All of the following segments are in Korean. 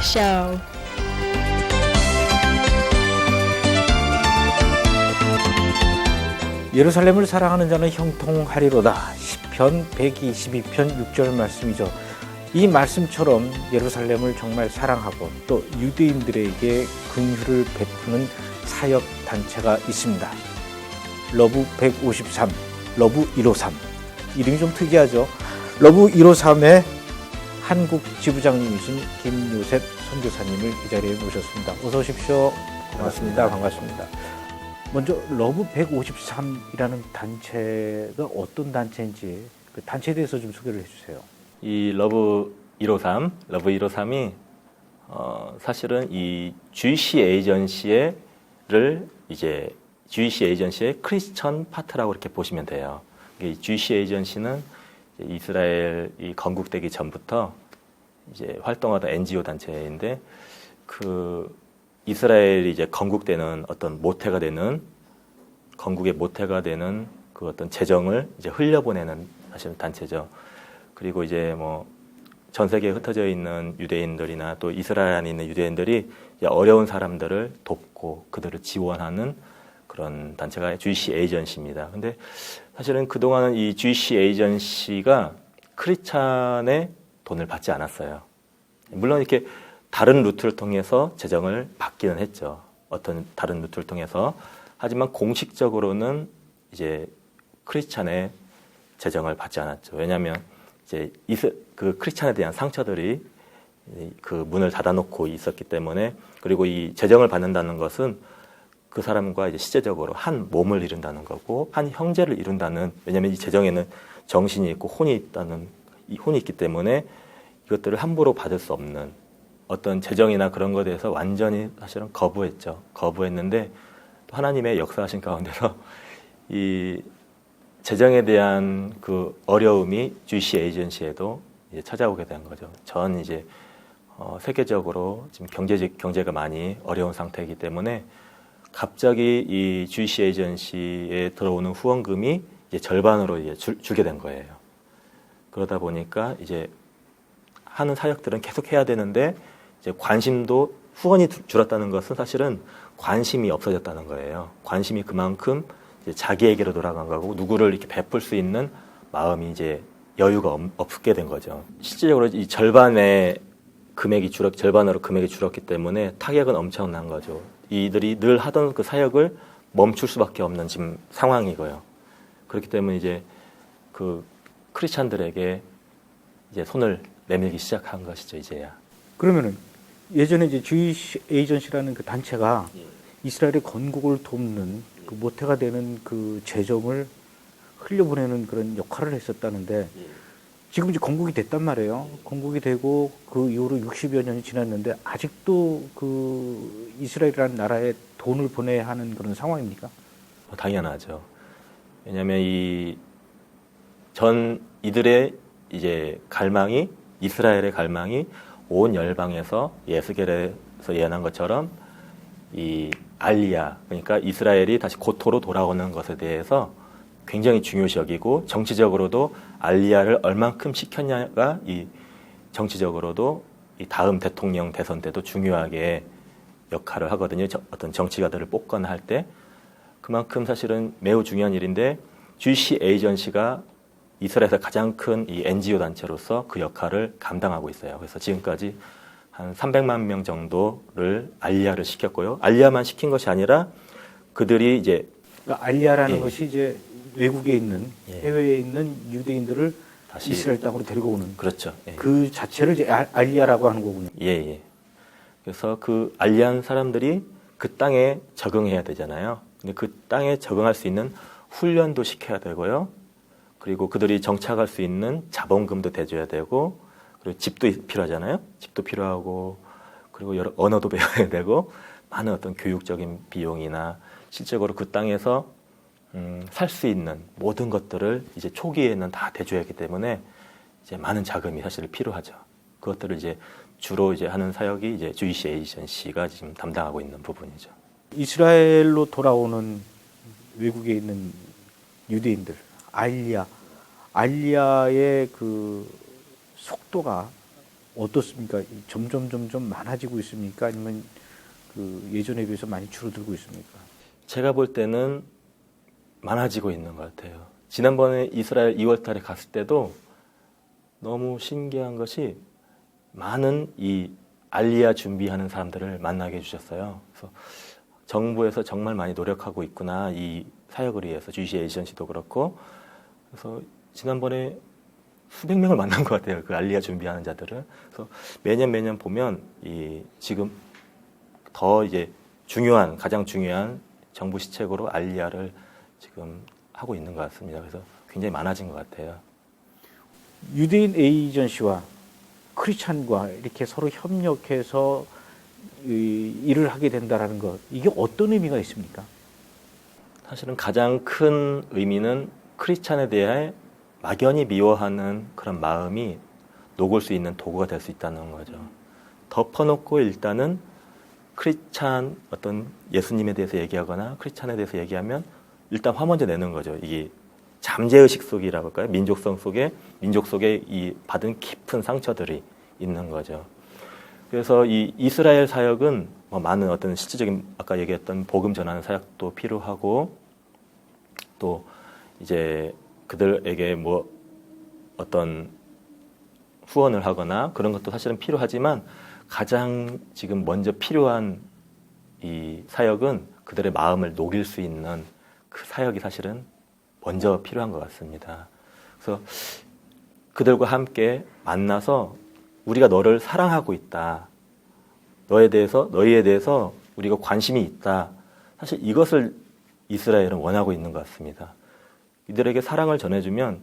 Show. 예루살렘을 사랑하는 자는 형통하리로다. 시편 122편 6절 말씀이죠. 이 말씀처럼 예루살렘을 정말 사랑하고 또 유대인들에게 긍휼을 베푸는 사역 단체가 있습니다. 러브 153, 러브 153. 이름이 좀 특이하죠. 러브 153의 한국 지부장님이신 김요셉 선교사님을 이 자리에 모셨습니다. 어서 오십시오. 고맙습니다. 반갑습니다. 먼저 러브 153이라는 단체가 어떤 단체인지 그 단체에 대해서 좀 소개를 해주세요. 이 러브 153이 사실은 이 주이시 에이전시를 이제 주이시 에이전시의 크리스천 파트라고 이렇게 보시면 돼요. 이 주이시 에이전시는 이스라엘이 건국되기 전부터 이제 활동하던 NGO 단체인데 그 이스라엘이 이제 건국되는 어떤 모태가 되는 건국의 모태가 되는 그 어떤 재정을 이제 흘려보내는 사실 단체죠. 그리고 이제 뭐 전 세계에 흩어져 있는 유대인들이나 또 이스라엘 안에 있는 유대인들이 어려운 사람들을 돕고 그들을 지원하는 그런 단체가 주이시 에이전시입니다. 근데 사실은 그동안은 이 주이시 에이전시가 크리스찬의 돈을 받지 않았어요. 물론 이렇게 다른 루트를 통해서 재정을 받기는 했죠. 어떤 다른 루트를 통해서. 하지만 공식적으로는 이제 크리스찬의 재정을 받지 않았죠. 왜냐하면 이제 그 크리스찬에 대한 상처들이 그 문을 닫아놓고 있었기 때문에 그리고 이 재정을 받는다는 것은 그 사람과 이제 실제적으로 한 몸을 이룬다는 거고 한 형제를 이룬다는 왜냐하면 이 재정에는 정신이 있고 혼이 있기 때문에 이것들을 함부로 받을 수 없는 어떤 재정이나 그런 것에 대해서 완전히 사실은 거부했죠. 거부했는데 또 하나님의 역사하신 가운데서 이 재정에 대한 그 어려움이 주이시 에이전시에도 이제 찾아오게 된 거죠. 전 이제 세계적으로 지금 경제가 많이 어려운 상태이기 때문에 갑자기 이 주이시 에이전시에 들어오는 후원금이 이제 절반으로 이제 주게 된 거예요. 그러다 보니까 이제 하는 사역들은 계속 해야 되는데 이제 관심도 후원이 줄었다는 것은 사실은 관심이 없어졌다는 거예요. 관심이 그만큼 이제 자기에게로 돌아간 거고 누구를 이렇게 베풀 수 있는 마음이 이제 여유가 없게 된 거죠. 실질적으로 이 절반으로 금액이 줄었기 때문에 타격은 엄청난 거죠. 이들이 늘 하던 그 사역을 멈출 수밖에 없는 지금 상황이고요. 그렇기 때문에 이제 그 크리스찬들에게 이제 손을 내밀기 시작한 것이죠, 이제야. 그러면은 예전에 이제 주이시 에이전시라는 그 단체가 이스라엘의 건국을 돕는 그 모태가 되는 그 재정을 흘려보내는 그런 역할을 했었다는데 지금 이제 건국이 됐단 말이에요. 건국이 되고 그 이후로 60여 년이 지났는데 아직도 그 이스라엘이라는 나라에 돈을 보내야 하는 그런 상황입니까? 당연하죠. 왜냐하면 이들의 이제 이스라엘의 갈망이 온 열방에서 예스겔에서 예언한 것처럼 이 알리야, 그러니까 이스라엘이 다시 고토로 돌아오는 것에 대해서 굉장히 중요시 여기고 정치적으로도 알리야를 얼만큼 시켰냐가 이 정치적으로도 이 다음 대통령 대선 때도 중요하게 역할을 하거든요. 어떤 정치가들을 뽑거나 할 때 그만큼 사실은 매우 중요한 일인데 주이시 에이전시가 이스라엘에서 가장 큰 이 NGO 단체로서 그 역할을 감당하고 있어요. 그래서 지금까지 한 300만 명 정도를 알리야를 시켰고요. 알리야만 시킨 것이 아니라 그들이 이제 그러니까 알리야라는 것이 이제 외국에 있는 해외에 있는 유대인들을 다시 이스라엘 땅으로 데리고 오는 그렇죠. 그 자체를 이제 알리야라고 하는 거군요. 예. 그래서 그 알리안 사람들이 그 땅에 적응해야 되잖아요. 근데 그 땅에 적응할 수 있는 훈련도 시켜야 되고요. 그리고 그들이 정착할 수 있는 자본금도 대줘야 되고, 그리고 집도 필요하잖아요. 집도 필요하고, 그리고 여러 언어도 배워야 되고, 많은 어떤 교육적인 비용이나 실제적으로 그 땅에서 살 수 있는 모든 것들을 이제 초기에는 다 대줘야 하기 때문에 이제 많은 자금이 사실 필요하죠. 그것들을 이제 주로 이제 하는 사역이 이제 주이시 에이전시가 지금 담당하고 있는 부분이죠. 이스라엘로 돌아오는 외국에 있는 유대인들, 알리야의 그 속도가 어떻습니까? 점점 많아지고 있습니까? 아니면 그 예전에 비해서 많이 줄어들고 있습니까? 제가 볼 때는 많아지고 있는 것 같아요. 지난번에 이스라엘 2월 달에 갔을 때도 너무 신기한 것이 많은 이 알리야 준비하는 사람들을 만나게 해주셨어요. 그래서 정부에서 정말 많이 노력하고 있구나, 이 사역을 위해서. 주이시 에이전시도 그렇고. 그래서 지난번에 수백 명을 만난 것 같아요. 그 알리야 준비하는 자들을. 그래서 매년 보면 이 지금 더 이제 가장 중요한 정부 시책으로 알리야를 지금 하고 있는 것 같습니다. 그래서 굉장히 많아진 것 같아요. 유대인 에이전시와 크리스찬과 이렇게 서로 협력해서 일을 하게 된다라는 것, 이게 어떤 의미가 있습니까? 사실은 가장 큰 의미는 크리스찬에 대해 막연히 미워하는 그런 마음이 녹을 수 있는 도구가 될 수 있다는 거죠. 덮어놓고 일단은 크리스찬 어떤 예수님에 대해서 얘기하거나 크리스찬에 대해서 얘기하면 일단 화 먼저 내는 거죠. 이게 잠재의식 속이라고 할까요? 민족성 속에 이 받은 깊은 상처들이 있는 거죠. 그래서 이 이스라엘 사역은 뭐 많은 어떤 실질적인 아까 얘기했던 복음 전하는 사역도 필요하고, 또 이제 그들에게 뭐 어떤 후원을 하거나 그런 것도 사실은 필요하지만, 가장 지금 먼저 필요한 이 사역은 그들의 마음을 녹일 수 있는 그 사역이 사실은 먼저 필요한 것 같습니다. 그래서 그들과 함께 만나서 우리가 너를 사랑하고 있다, 너희에 대해서 우리가 관심이 있다, 사실 이것을 이스라엘은 원하고 있는 것 같습니다. 이들에게 사랑을 전해주면,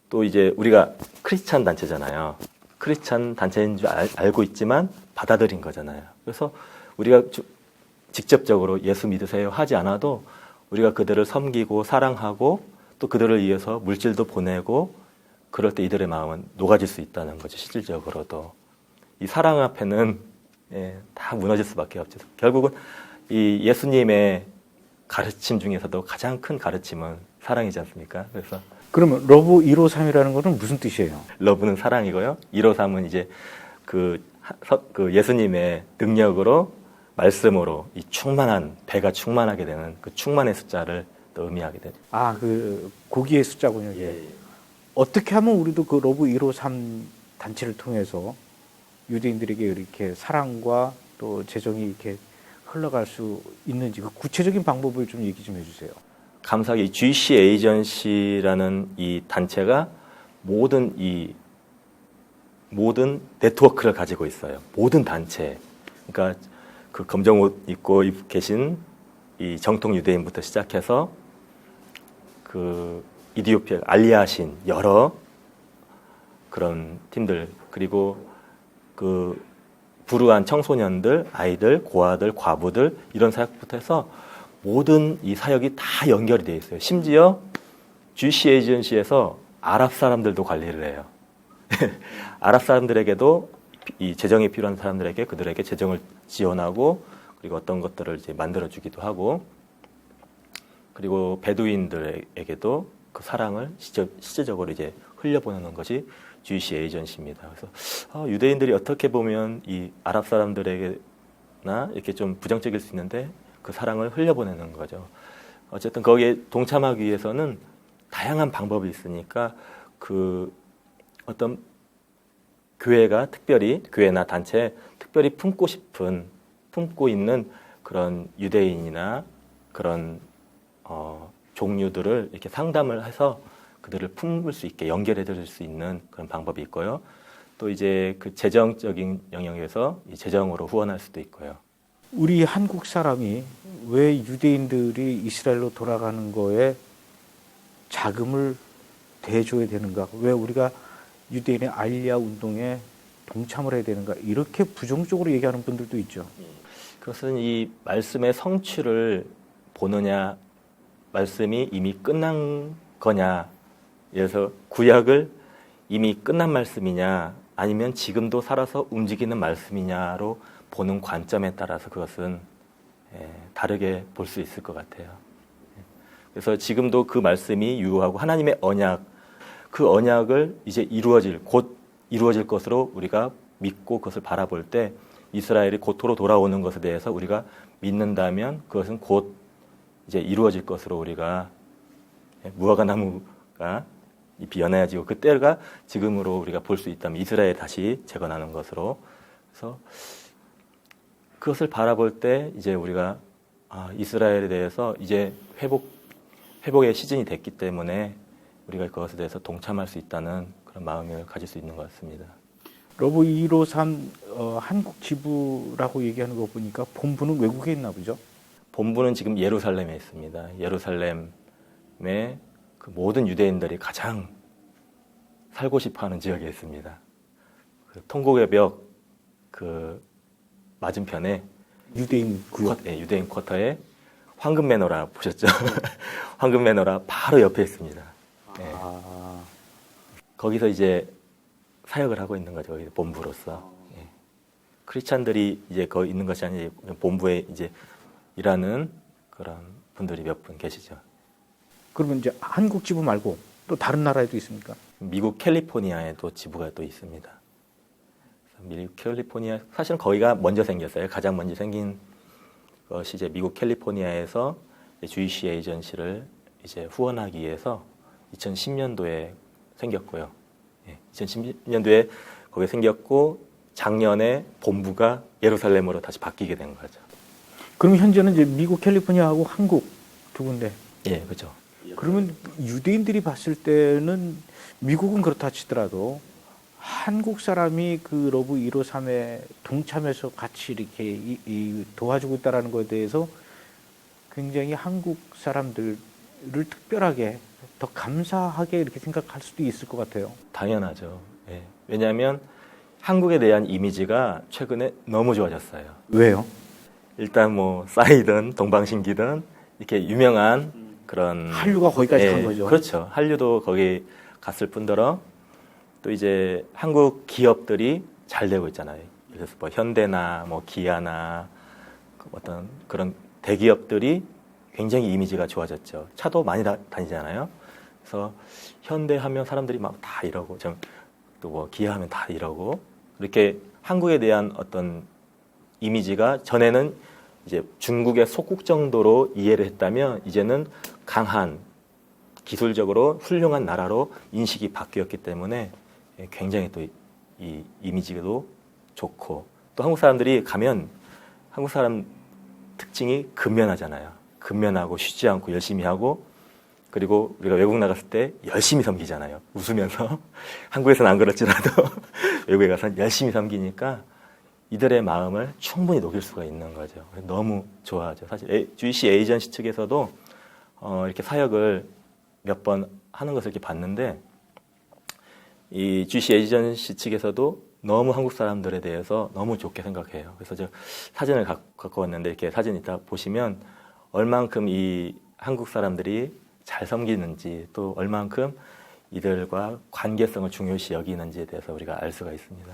또 이제 우리가 크리스찬 단체잖아요. 크리스찬 단체인 줄 알고 있지만 받아들인 거잖아요. 그래서 우리가 직접적으로 예수 믿으세요 하지 않아도 우리가 그들을 섬기고 사랑하고 또 그들을 위해서 물질도 보내고 그럴 때 이들의 마음은 녹아질 수 있다는 거죠. 실질적으로도. 이 사랑 앞에는 다 무너질 수밖에 없죠. 결국은 이 예수님의 가르침 중에서도 가장 큰 가르침은 사랑이지 않습니까? 그래서 그러면 러브 153이라는 것은 무슨 뜻이에요? 러브는 사랑이고요. 153은 이제 그 예수님의 능력으로, 말씀으로 이 배가 충만하게 되는 그 충만의 숫자를 또 의미하게 되죠. 그 고기의 숫자군요. 예. 어떻게 하면 우리도 그 러브 153 단체를 통해서 유대인들에게 이렇게 사랑과 또 재정이 이렇게 흘러갈 수 있는지, 그 구체적인 방법을 좀 얘기 좀 해주세요. 감사하게 이 GC 에이전시라는 이 단체가 모든 네트워크를 가지고 있어요. 모든 단체. 그러니까 그 검정 옷 입고 계신 이 정통 유대인부터 시작해서 그 이디오피아 알리아신 여러 그런 팀들, 그리고 그 불우한 청소년들, 아이들, 고아들, 과부들, 이런 사역부터 해서 모든 이 사역이 다 연결이 되어 있어요. 심지어 GC 에이전시에서 아랍 사람들도 관리를 해요. 아랍 사람들에게도 이 재정이 필요한 사람들에게 그들에게 재정을 지원하고, 그리고 어떤 것들을 이제 만들어주기도 하고, 그리고 베두인들에게도 그 사랑을 실질적으로 이제 흘려보내는 것이 GC 에이전시입니다. 그래서 유대인들이 어떻게 보면 이 아랍 사람들에게나 이렇게 좀 부정적일 수 있는데 그 사랑을 흘려보내는 거죠. 어쨌든 거기에 동참하기 위해서는 다양한 방법이 있으니까 그 어떤 교회나 단체에 특별히 품고 있는 그런 유대인이나 그런 종류들을 이렇게 상담을 해서 그들을 품을 수 있게 연결해 드릴 수 있는 그런 방법이 있고요. 또 이제 그 재정적인 영역에서 이 재정으로 후원할 수도 있고요. 우리 한국 사람이 왜 유대인들이 이스라엘로 돌아가는 거에 자금을 대줘야 되는가? 왜 우리가 유대인의 알리야 운동에 동참을 해야 되는가? 이렇게 부정적으로 얘기하는 분들도 있죠. 그것은 이 말씀의 성취를 보느냐, 말씀이 이미 끝난 거냐, 그래서 구약을 이미 끝난 말씀이냐, 아니면 지금도 살아서 움직이는 말씀이냐로 보는 관점에 따라서 그것은 다르게 볼 수 있을 것 같아요. 그래서 지금도 그 말씀이 유효하고 하나님의 언약, 그 언약을 이제 이루어질, 곧 이루어질 것으로 우리가 믿고 그것을 바라볼 때 이스라엘이 고토로 돌아오는 것에 대해서 우리가 믿는다면 그것은 곧 이제 이루어질 것으로 우리가 무화과 나무가 잎이 연해지고 그 때가 지금으로 우리가 볼 수 있다면 이스라엘 다시 재건하는 것으로 그래서 그것을 바라볼 때 이제 우리가 이스라엘에 대해서 이제 회복의 시즌이 됐기 때문에 우리가 그것에 대해서 동참할 수 있다는 그런 마음을 가질 수 있는 것 같습니다. 러브 153 한국 지부라고 얘기하는 거 보니까 본부는 외국에 있나 보죠? 본부는 지금 예루살렘에 있습니다. 예루살렘의 그 모든 유대인들이 가장 살고 싶어하는 지역에 있습니다. 그 통곡의 벽 그 맞은편에 유대인 구역. 유대인 쿼터에 황금 매너라 보셨죠? 황금 매너라 바로 옆에 있습니다. 네. 거기서 이제 사역을 하고 있는 거죠. 본부로서. 예. 크리스찬들이 이제 거기 있는 것이 아니라 본부에 이제 일하는 그런 분들이 몇 분 계시죠. 그러면 이제 한국 지부 말고 또 다른 나라에도 있습니까? 미국 캘리포니아에 또 지부가 또 있습니다. 미국 캘리포니아 사실은 거기가 먼저 생겼어요. 가장 먼저 생긴 것이 이제 미국 캘리포니아에서 주이시 에이전시를 이제 후원하기 위해서 2010년도에 생겼고요. 2010년도에 거기 생겼고 작년에 본부가 예루살렘으로 다시 바뀌게 된 거죠. 그럼 현재는 이제 미국 캘리포니아하고 한국 두 군데. 예, 그렇죠. 그러면 유대인들이 봤을 때는 미국은 그렇다 치더라도 한국 사람이 그 러브 153에 동참해서 같이 이렇게 도와주고 있다는 것에 대해서 굉장히 한국 사람들을 특별하게 더 감사하게 이렇게 생각할 수도 있을 것 같아요. 당연하죠. 예. 왜냐하면 한국에 대한 이미지가 최근에 너무 좋아졌어요. 왜요? 일단 뭐 싸이든 동방신기든 이렇게 유명한 그런 한류가 거기까지 간 거죠. 그렇죠. 한류도 거기 갔을 뿐더러 또 이제 한국 기업들이 잘 되고 있잖아요. 그래서 뭐 현대나 뭐 기아나 어떤 그런 대기업들이 굉장히 이미지가 좋아졌죠. 차도 많이 다니잖아요. 그래서 현대 하면 사람들이 막 다 이러고 또 뭐 기아 하면 다 이러고 이렇게 한국에 대한 어떤 이미지가 전에는 이제 중국의 속국 정도로 이해를 했다면 이제는 강한 기술적으로 훌륭한 나라로 인식이 바뀌었기 때문에 굉장히 또 이 이미지도 좋고 또 한국 사람들이 가면 한국 사람 특징이 근면하잖아요. 근면하고 쉬지 않고 열심히 하고 그리고 우리가 외국 나갔을 때 열심히 섬기잖아요. 웃으면서 한국에서는 안 그렇지라도 외국에 가서 열심히 섬기니까 이들의 마음을 충분히 녹일 수가 있는 거죠. 너무 좋아하죠. 사실 주이시 에이전시 측에서도 이렇게 사역을 몇 번 하는 것을 이렇게 봤는데 이 주이시 에이전시 측에서도 너무 한국 사람들에 대해서 너무 좋게 생각해요. 그래서 저 사진을 갖고 왔는데 이렇게 사진 이따 보시면 얼만큼 이 한국 사람들이 잘 섬기는지 또 얼만큼 이들과 관계성을 중요시 여기는지에 대해서 우리가 알 수가 있습니다.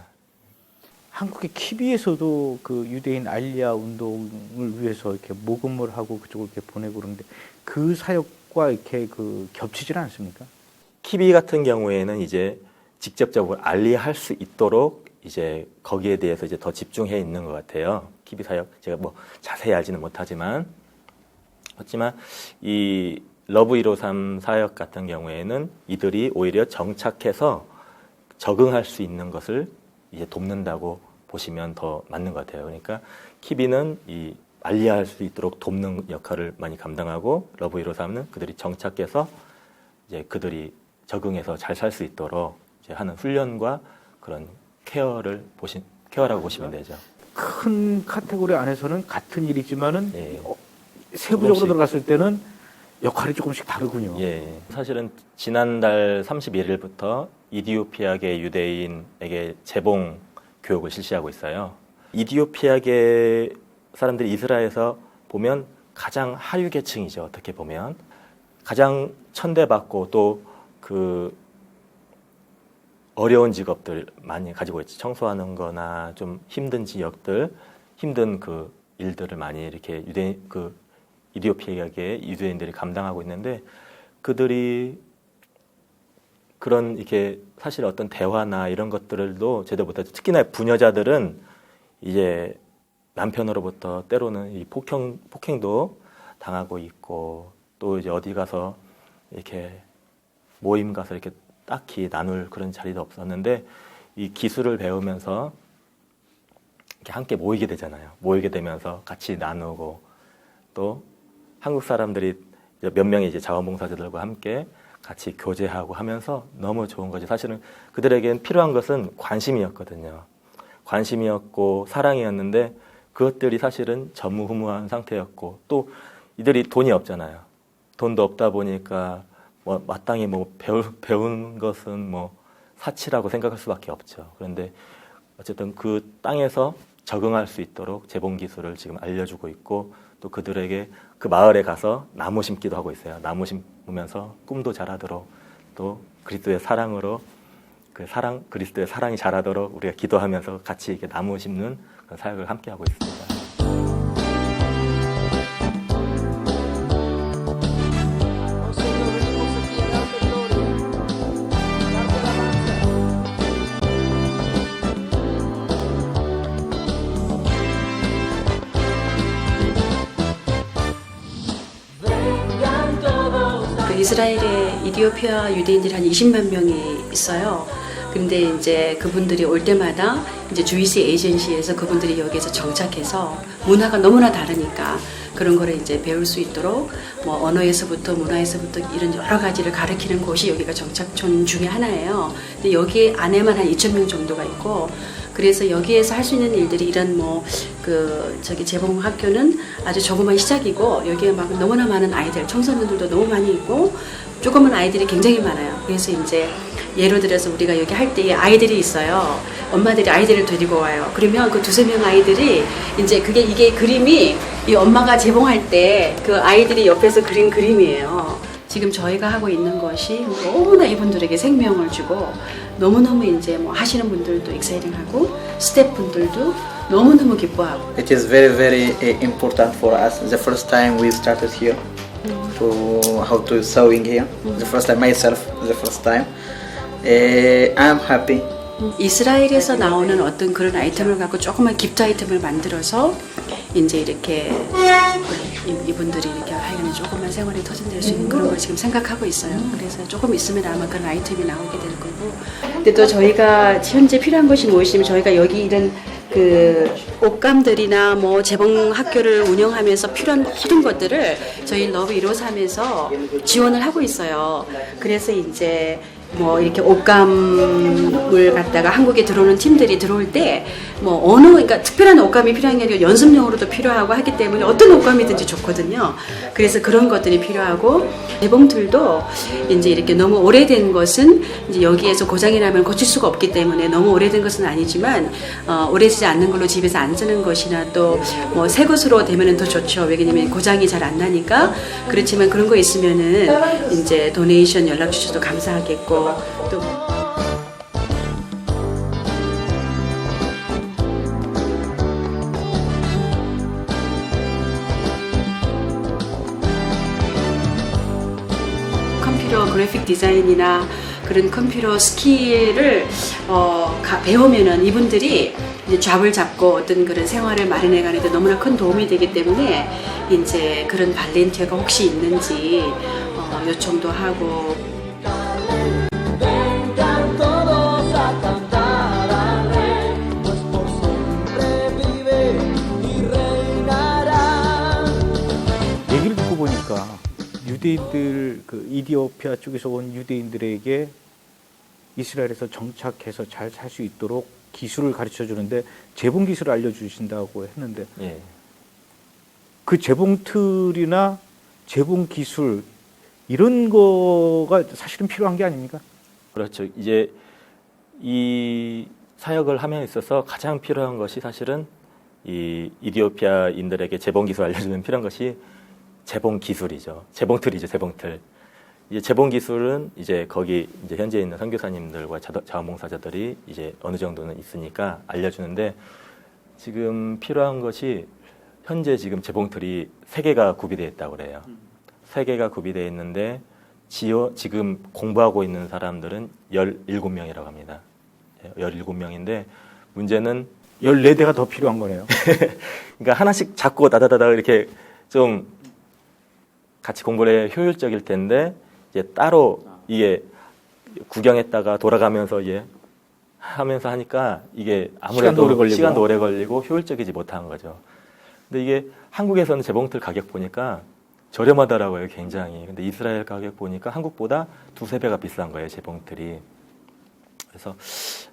한국의 키비에서도 그 유대인 알리아 운동을 위해서 이렇게 모금을 하고 그쪽을 이렇게 보내고 그러는데 그 사역과 이렇게 그 겹치지는 않습니까? 키비 같은 경우에는 이제 직접적으로 알리할 수 있도록 이제 거기에 대해서 이제 더 집중해 있는 것 같아요. 키비 사역 제가 뭐 자세히 알지는 못하지만 그렇지만 이 러브 153 사역 같은 경우에는 이들이 오히려 정착해서 적응할 수 있는 것을 이제 돕는다고 보시면 더 맞는 것 같아요. 그러니까 키비는 이 알리할 수 있도록 돕는 역할을 많이 감당하고 러브 153는 그들이 정착해서 이제 그들이 적응해서 잘 살 수 있도록 이제 하는 훈련과 그런 케어라고 보시면 되죠. 큰 카테고리 안에서는 같은 일이지만은 예. 세부적으로 조금씩. 들어갔을 때는 역할이 조금씩 다르군요. 예. 사실은 지난달 31일부터 이디오피아계 유대인에게 재봉 교육을 실시하고 있어요. 이디오피아계 사람들이 이스라엘에서 보면 가장 하류 계층이죠. 어떻게 보면 가장 천대받고 또 그 어려운 직업들 많이 가지고 있죠. 청소하는 거나 좀 힘든 지역들, 힘든 그 일들을 많이 이렇게 이디오피아계 유대인들이 감당하고 있는데 그들이 그런 이렇게 사실 어떤 대화나 이런 것들도 제대로 못하죠. 특히나 부녀자들은 이제 남편으로부터 때로는 이 폭행도 당하고 있고 또 이제 어디 가서 이렇게 모임 가서 이렇게 딱히 나눌 그런 자리도 없었는데 이 기술을 배우면서 이렇게 함께 모이게 되잖아요. 모이게 되면서 같이 나누고 또 한국 사람들이 몇 명의 이제 자원봉사자들과 함께 같이 교제하고 하면서 너무 좋은 거지. 사실은 그들에겐 필요한 것은 관심이었거든요. 관심이었고 사랑이었는데 그것들이 사실은 전무후무한 상태였고 또 이들이 돈이 없잖아요. 돈도 없다 보니까 뭐 마땅히 뭐 배운 것은 뭐 사치라고 생각할 수밖에 없죠. 그런데 어쨌든 그 땅에서 적응할 수 있도록 재봉 기술을 지금 알려주고 있고 또 그들에게 그 마을에 가서 나무 심기도 하고 있어요. 나무 심으면서 꿈도 자라도록 또 그리스도의 사랑으로 그리스도의 사랑이 자라도록 우리가 기도하면서 같이 이렇게 나무 심는 그런 사역을 함께 하고 있습니다. 이스라엘에 이디오피아 유대인들이 한 20만 명이 있어요. 근데 이제 그분들이 올 때마다 이제 주이시 에이전시에서 그분들이 여기에서 정착해서 문화가 너무나 다르니까 그런 거를 이제 배울 수 있도록 뭐 언어에서부터 문화에서부터 이런 여러 가지를 가르치는 곳이 여기가 정착촌 중에 하나예요. 근데 여기 안에만 한 2,000명 정도가 있고 그래서 여기에서 할 수 있는 일들이 이런 재봉 학교는 아주 조그만 시작이고 여기에 막 너무나 많은 아이들, 청소년들도 너무 많이 있고 조그만 아이들이 굉장히 많아요. 그래서 이제 예를 들어서 우리가 여기 할 때 아이들이 있어요. 엄마들이 아이들을 데리고 와요. 그러면 그 2-3명 아이들이 이제 이게 그림이 이 엄마가 재봉할 때 그 아이들이 옆에서 그린 그림이에요. 지금 저희가 하고 있는 것이 너무나 이분들에게 생명을 주고 너무너무 이제 뭐 하시는 분들도 익사이팅하고 스태프분들도 너무너무 기뻐하고. It is very, very important for us. The first time we started here to how to sewing here. The first time myself, the first time. I'm happy. 이스라엘에서 나오는 어떤 그런 아이템을 갖고 조그만 기프트 아이템을 만들어서 이제 이렇게 이분들이 이렇게 하여간 조그만 생활이 터진될 수 있는 그런 걸 지금 생각하고 있어요. 그래서 조금 있으면 아마 그런 아이템이 나오게 될 거고. 근데 또 저희가 현재 필요한 것이 무엇이면 저희가 여기 이런 그 옷감들이나 뭐 재봉 학교를 운영하면서 필요한 모든 것들을 저희 러브 153에서 지원을 하고 있어요. 그래서 이제 뭐 이렇게 옷감을 갖다가 한국에 들어오는 팀들이 들어올 때 뭐 그러니까 특별한 옷감이 필요한 게 아니라 연습용으로도 필요하고 하기 때문에 어떤 옷감이든지 좋거든요. 그래서 그런 것들이 필요하고 재봉틀도 이제 이렇게 너무 오래된 것은 이제 여기에서 고장이 나면 고칠 수가 없기 때문에 너무 오래된 것은 아니지만 오래되지 않는 걸로 집에서 안 쓰는 것이나 또 뭐 새 것으로 되면은 더 좋죠. 왜냐면 고장이 잘 안 나니까. 그렇지만 그런 거 있으면은 이제 도네이션 연락 주셔도 감사하겠고 또 컴퓨터 그래픽 디자인이나 그런 컴퓨터 스킬을 배우면은 이분들이 이제 잡을 잡고 어떤 그런 생활을 마련해가는 데 너무나 큰 도움이 되기 때문에 이제 그런 발렌티어가 혹시 있는지 요청도 하고. 얘기를 듣고 보니까 유대인들 그 이디오피아 쪽에서 온 유대인들에게 이스라엘에서 정착해서 잘 살 수 있도록 기술을 가르쳐 주는데 재봉 기술을 알려주신다고 했는데 예. 그 재봉 틀이나 재봉 기술 이런 거가 사실은 필요한 게 아닙니까? 그렇죠. 이제 이 사역을 함에 있어서 가장 필요한 것이 사실은 이 이디오피아인들에게 재봉 기술 알려주는 필요한 것이 재봉 기술이죠. 재봉틀이죠. 재봉틀. 이제 재봉 기술은 이제 거기 이제 현재 있는 선교사님들과 자원봉사자들이 이제 어느 정도는 있으니까 알려주는데 지금 필요한 것이 현재 지금 재봉틀이 3개가 구비되어 있다고 그래요. 3개가 구비되어 있는데 지금 공부하고 있는 사람들은 17명이라고 합니다. 17명인데 문제는 14대가 더 필요한 거네요. 그러니까 하나씩 잡고 다다다다 이렇게 좀 같이 공부를 해 효율적일 텐데 이제 따로 이게 구경했다가 돌아가면서 이제 하면서 하니까 이게 아무래도 시간도 오래 걸리고 효율적이지 못한 거죠. 근데 이게 한국에서는 재봉틀 가격 보니까 저렴하더라고요, 굉장히. 근데 이스라엘 가격 보니까 한국보다 2~3배가 비싼 거예요, 재봉틀이. 그래서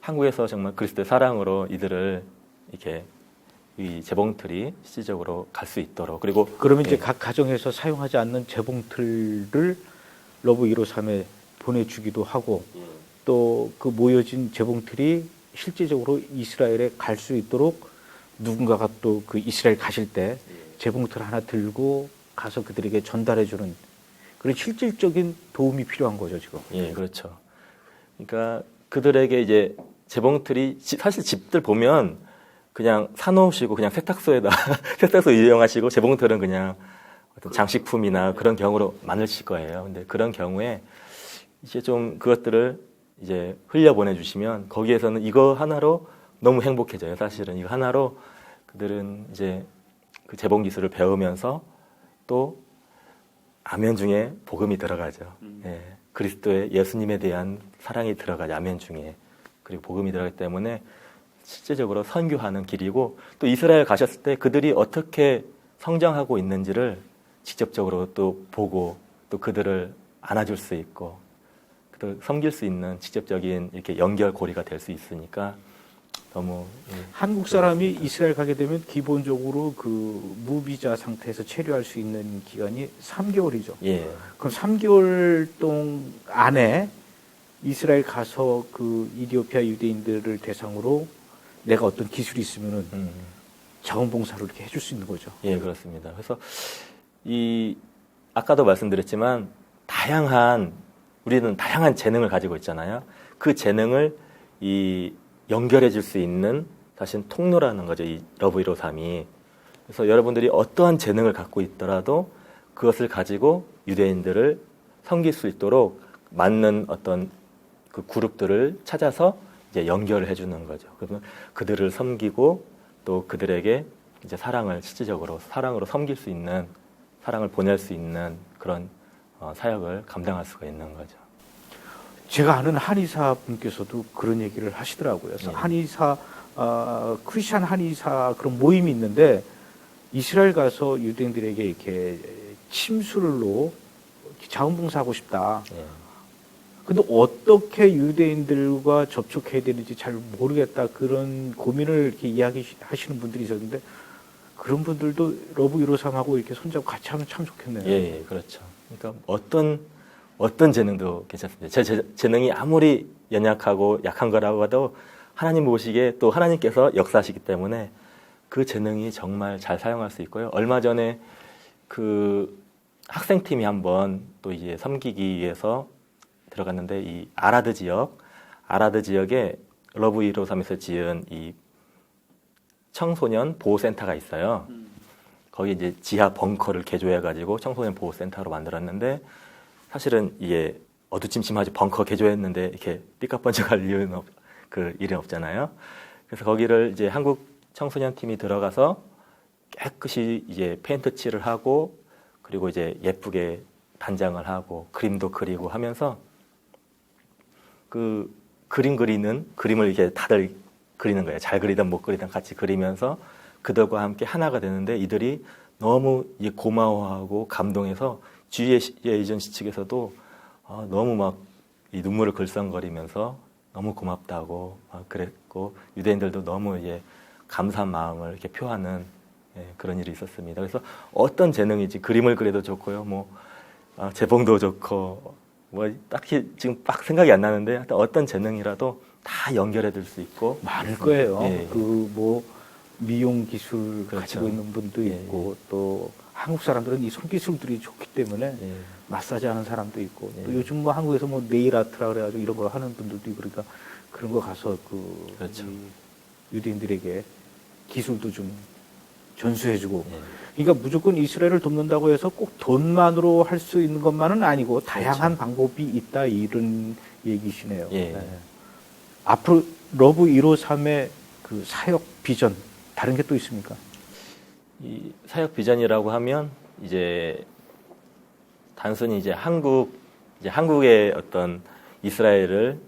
한국에서 정말 그리스도의 사랑으로 이들을 이렇게 이 재봉틀이 실질적으로 갈 수 있도록 그리고 그러면 이제 각 가정에서 사용하지 않는 재봉틀을 러브 153에 보내주기도 하고 또 그 모여진 재봉틀이 실제적으로 이스라엘에 갈 수 있도록 누군가가 또 그 이스라엘 가실 때 재봉틀 하나 들고 가서 그들에게 전달해주는 그런 실질적인 도움이 필요한 거죠, 지금. 예, 그렇죠. 그러니까 그들에게 이제 재봉틀이 사실 집들 보면 그냥 사놓으시고 그냥 세탁소에다 세탁소 이용하시고 재봉틀은 그냥 어떤 장식품이나 그런 경우로 많으실 거예요. 근데 그런 경우에 이제 좀 그것들을 이제 흘려 보내주시면 거기에서는 이거 하나로 너무 행복해져요. 사실은 이거 하나로 그들은 이제 그 재봉 기술을 배우면서 또 아멘 중에 복음이 들어가죠. 예, 그리스도의 예수님에 대한 사랑이 들어가죠. 아멘 중에. 그리고 복음이 들어가기 때문에 실제적으로 선교하는 길이고 또 이스라엘 가셨을 때 그들이 어떻게 성장하고 있는지를 직접적으로 또 보고 또 그들을 안아줄 수 있고 그들 섬길 수 있는 직접적인 이렇게 연결고리가 될 수 있으니까 너무 한국 사람이 이스라엘 가게 되면 기본적으로 그 무비자 상태에서 체류할 수 있는 기간이 3개월이죠. 예. 그럼 3개월 동안 안에 이스라엘 가서 그 이디오피아 유대인들을 대상으로 내가 어떤 기술이 있으면은 자원봉사를 이렇게 해줄 수 있는 거죠. 예, 그렇습니다. 그래서 이 아까도 말씀드렸지만 우리는 다양한 재능을 가지고 있잖아요. 그 재능을 이 연결해 줄 수 있는 사실 통로라는 거죠. 이 러브 153이. 그래서 여러분들이 어떠한 재능을 갖고 있더라도 그것을 가지고 유대인들을 섬길 수 있도록 맞는 어떤 그 그룹들을 찾아서 이제 연결을 해주는 거죠. 그러면 그들을 섬기고 또 그들에게 이제 사랑을 실질적으로 사랑으로 섬길 수 있는 사랑을 보낼 수 있는 그런 사역을 감당할 수가 있는 거죠. 제가 아는 한의사 분께서도 그런 얘기를 하시더라고요. 그래서 한의사, 크리스찬 한의사 그런 모임이 있는데 이스라엘 가서 유대인들에게 이렇게 침술로 자원봉사하고 싶다. 근데 어떻게 유대인들과 접촉해야 되는지 잘 모르겠다. 그런 고민을 이렇게 이야기하시는 분들이 있었는데 그런 분들도 러브 153하고 이렇게 손잡고 같이 하면 참 좋겠네요. 예, 그렇죠. 그러니까 어떤 재능도 괜찮습니다. 제 재능이 아무리 연약하고 약한 거라고 해도 하나님 보시기에 또 하나님께서 역사하시기 때문에 그 재능이 정말 잘 사용할 수 있고요. 얼마 전에 그 학생팀이 한번 또 이제 섬기기 위해서 들어갔는데 이 아라드 지역에 러브 153에서 지은 이 청소년 보호센터가 있어요. 거기 이제 지하 벙커를 개조해가지고 청소년 보호센터로 만들었는데 사실은 이게 어두침침하지 벙커 개조했는데 이렇게 삐까뻔쩍할 일은 없잖아요. 그래서 거기를 이제 한국 청소년 팀이 들어가서 깨끗이 이제 페인트 칠을 하고 그리고 이제 예쁘게 단장을 하고 그림도 그리고 하면서 그 그림을 이렇게 다들 그리는 거예요. 잘 그리든 못 그리든 같이 그리면서 그들과 함께 하나가 되는데 이들이 너무 고마워하고 감동해서 주의 에이전시 측에서도 너무 막 이 눈물을 글썽거리면서 너무 고맙다고 막 그랬고 유대인들도 너무 이제 감사한 마음을 이렇게 표하는 그런 일이 있었습니다. 그래서 어떤 재능이지 그림을 그려도 좋고요, 재봉도 좋고 딱히 지금 막 생각이 안 나는데 하여튼 어떤 재능이라도 다 연결해 줄 수 있고 많을 거예요. 예. 미용 기술 그렇죠. 가지고 있는 분도 예. 있고 또 한국 사람들은 이 손기술들이 좋기 때문에 예. 마사지 하는 사람도 있고 예. 또 요즘 한국에서 네일 아트라 그래가지고 이런 거 하는 분들도 있고 그러니까 그런 거 가서 그렇죠. 이 유대인들에게 기술도 좀 전수해주고. 예. 그러니까 무조건 이스라엘을 돕는다고 해서 꼭 돈만으로 할 수 있는 것만은 아니고 다양한 방법이 있다 이런 얘기시네요. 예. 앞으로 러브 153의 그 사역 비전 다른 게 또 있습니까? 이 사역 비전이라고 하면 이제 단순히 이제 한국의 어떤 이스라엘을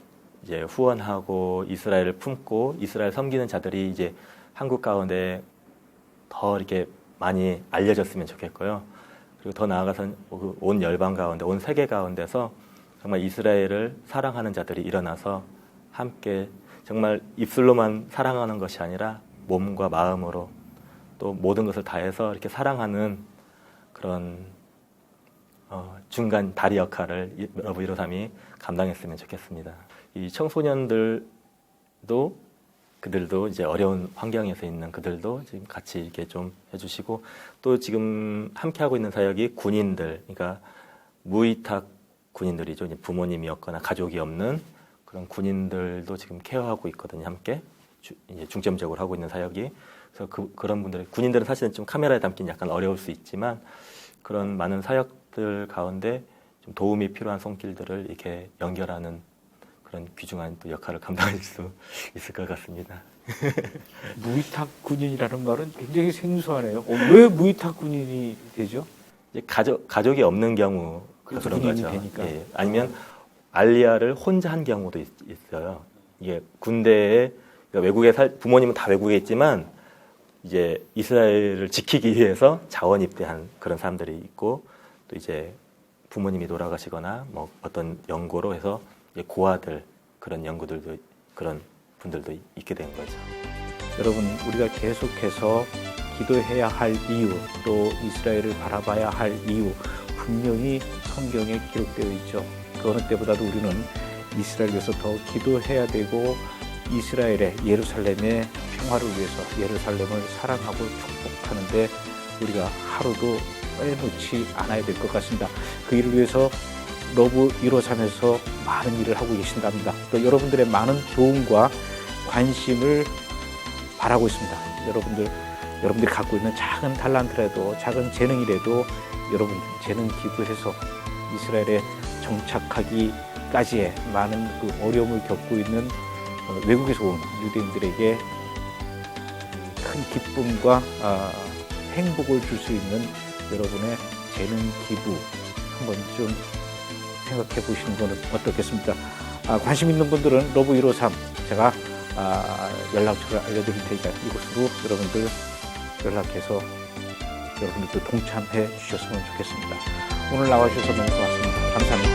이제 후원하고 이스라엘을 품고 이스라엘 섬기는 자들이 이제 한국 가운데 더 이렇게 많이 알려졌으면 좋겠고요. 그리고 더 나아가서는 온 열방 가운데, 온 세계 가운데서 정말 이스라엘을 사랑하는 자들이 일어나서 함께 정말 입술로만 사랑하는 것이 아니라 몸과 마음으로 또 모든 것을 다해서 이렇게 사랑하는 그런 중간 다리 역할을 러브 153이 감당했으면 좋겠습니다. 이 청소년들도 그들도 이제 어려운 환경에서 있는 그들도 지금 같이 이렇게 좀 해주시고 또 지금 함께 하고 있는 사역이 군인들, 그러니까 무위탁 군인들이죠. 이제 부모님이었거나 가족이 없는 그런 군인들도 지금 케어하고 있거든요. 함께 이제 중점적으로 하고 있는 사역이. 그래서 그런 분들, 군인들은 사실은 좀 카메라에 담기는 약간 어려울 수 있지만 그런 많은 사역들 가운데 좀 도움이 필요한 손길들을 이렇게 연결하는 그런 귀중한 또 역할을 감당할 수 있을 것 같습니다. 무위탁 군인이라는 말은 굉장히 생소하네요. 왜 무위탁 군인이 되죠? 이제 가족이 없는 경우 그래서 그런 군인이 거죠. 되니까. 예. 아니면 알리아를 혼자 한 경우도 있어요. 이게 군대에 그러니까 외국에 부모님은 다 외국에 있지만 이제 이스라엘을 지키기 위해서 자원 입대한 그런 사람들이 있고 또 이제 부모님이 돌아가시거나 뭐 어떤 연고로 해서 고아들 그런 연구들도 그런 분들도 있게 된 거죠. 여러분 우리가 계속해서 기도해야 할 이유 또 이스라엘을 바라봐야 할 이유 분명히 성경에 기록되어 있죠. 그 어느 때보다도 우리는 이스라엘 위해서 더 기도해야 되고 이스라엘의 예루살렘의 평화를 위해서 예루살렘을 사랑하고 축복하는데 우리가 하루도 빼놓지 않아야 될 것 같습니다. 그 일을 위해서 러브 153에서 많은 일을 하고 계신답니다. 또 여러분들의 많은 도움과 관심을 바라고 있습니다. 여러분들이 갖고 있는 작은 달란트라도 작은 재능이라도 여러분 재능 기부해서 이스라엘에 정착하기까지의 많은 그 어려움을 겪고 있는 외국에서 온 유대인들에게 큰 기쁨과 행복을 줄 수 있는 여러분의 재능 기부 한번 좀 생각해 보시는 것은 어떻겠습니까? 관심 있는 분들은 러브 153 제가 연락처를 알려드릴 테니까 이곳으로 여러분들 연락해서 여러분들도 동참해 주셨으면 좋겠습니다. 오늘 나와주셔서 너무 고맙습니다. 감사합니다.